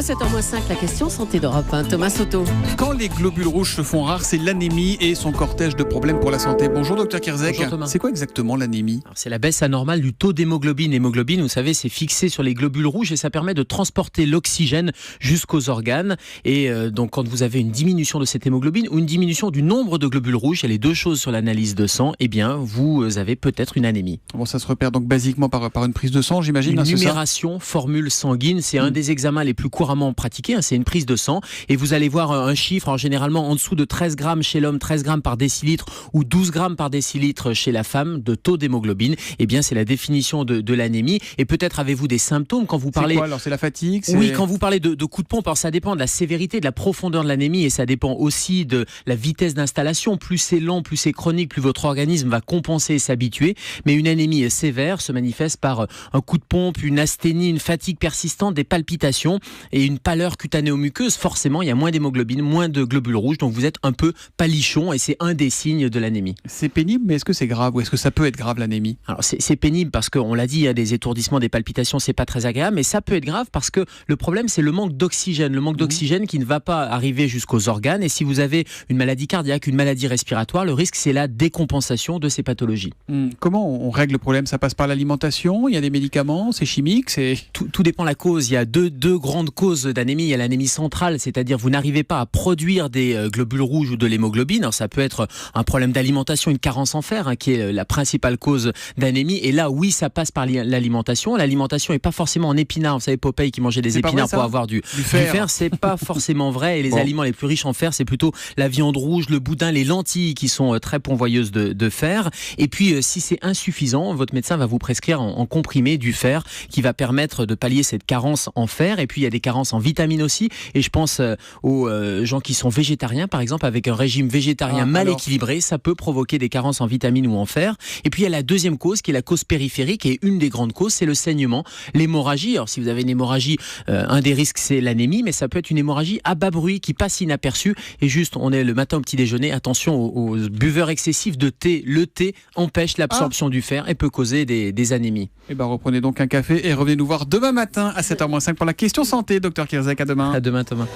7h-5, la question santé d'Europe 1. Thomas Soto. Quand les globules rouges se font rares, c'est l'anémie et son cortège de problèmes pour la santé. Bonjour Dr Kierzek. Bonjour Thomas. C'est quoi exactement l'anémie ? Alors, c'est la baisse anormale du taux d'hémoglobine. L'hémoglobine, vous savez, c'est fixé sur les globules rouges et ça permet de transporter l'oxygène jusqu'aux organes. Et donc quand vous avez une diminution de cette hémoglobine ou une diminution du nombre de globules rouges, il y a les deux choses sur l'analyse de sang, eh bien vous avez peut-être une anémie. Bon, ça se repère donc basiquement par une prise de sang, j'imagine. Une numération, formule sanguine, c'est un des examens les plus couramment pratiqués, c'est une prise de sang et vous allez voir un chiffre, généralement en dessous de 13 grammes chez l'homme, 13 grammes par décilitre ou 12 grammes par décilitre chez la femme de taux d'hémoglobine. Eh bien c'est la définition de l'anémie et peut-être avez-vous des symptômes quand vous parlez... C'est quoi alors ? C'est la fatigue ? Oui, quand vous parlez de coup de pompe, alors ça dépend de la sévérité, de la profondeur de l'anémie et ça dépend aussi de la vitesse d'installation. Plus c'est lent, plus c'est chronique, plus votre organisme va compenser et s'habituer. Mais une anémie sévère se manifeste par un coup de pompe, une asthénie, une fatigue persistante, des palpitations et une pâleur cutanéo-muqueuse. Forcément, il y a moins d'hémoglobine, moins de globules rouges, donc vous êtes un peu palichon et c'est un des signes de l'anémie. C'est pénible, mais est-ce que c'est grave ou est-ce que ça peut être grave l'anémie ? Alors c'est pénible parce qu'on l'a dit, il y a des étourdissements, des palpitations, c'est pas très agréable, mais ça peut être grave parce que le problème c'est le manque d'oxygène. Le manque d'oxygène qui ne va pas arriver jusqu'aux organes et si vous avez une maladie cardiaque, une maladie respiratoire, le risque c'est la décompensation de ces pathologies. Comment on règle le problème ? Ça passe par l'alimentation ? Il y a des médicaments ? C'est chimique ? Tout dépend de la cause. Il y a deux grandes causes d'anémie. Il y a l'anémie centrale, c'est-à-dire vous n'arrivez pas à produire des globules rouges ou de l'hémoglobine. Alors, ça peut être un problème d'alimentation, une carence en fer, qui est la principale cause d'anémie. Et là, oui, ça passe par l'alimentation. L'alimentation n'est pas forcément en épinards. Vous savez, Popeye qui mangeait des épinards vrai, pour avoir du fer, c'est pas forcément vrai. Et les aliments les plus riches en fer, c'est plutôt la viande rouge, le boudin, les lentilles qui sont très pourvoyeuses de fer. Et puis, si c'est insuffisant, votre médecin va vous prescrire en comprimé du fer qui va permettre de pallier cette carence en fer. Et puis il y a des carences en vitamines aussi et je pense aux gens qui sont végétariens par exemple, avec un régime végétarien équilibré, ça peut provoquer des carences en vitamines ou en fer. Et puis il y a la deuxième cause qui est la cause périphérique et une des grandes causes c'est le saignement, l'hémorragie. Alors si vous avez une hémorragie, un des risques c'est l'anémie, mais ça peut être une hémorragie à bas bruit qui passe inaperçue et juste on est le matin au petit déjeuner, attention aux buveurs excessifs de thé. Le thé empêche l'absorption du fer et peut causer des anémies. Et reprenez donc un café et revenez nous voir demain matin à 7h-5 pour la question santé. Dr Kierzek, à demain. À demain Thomas.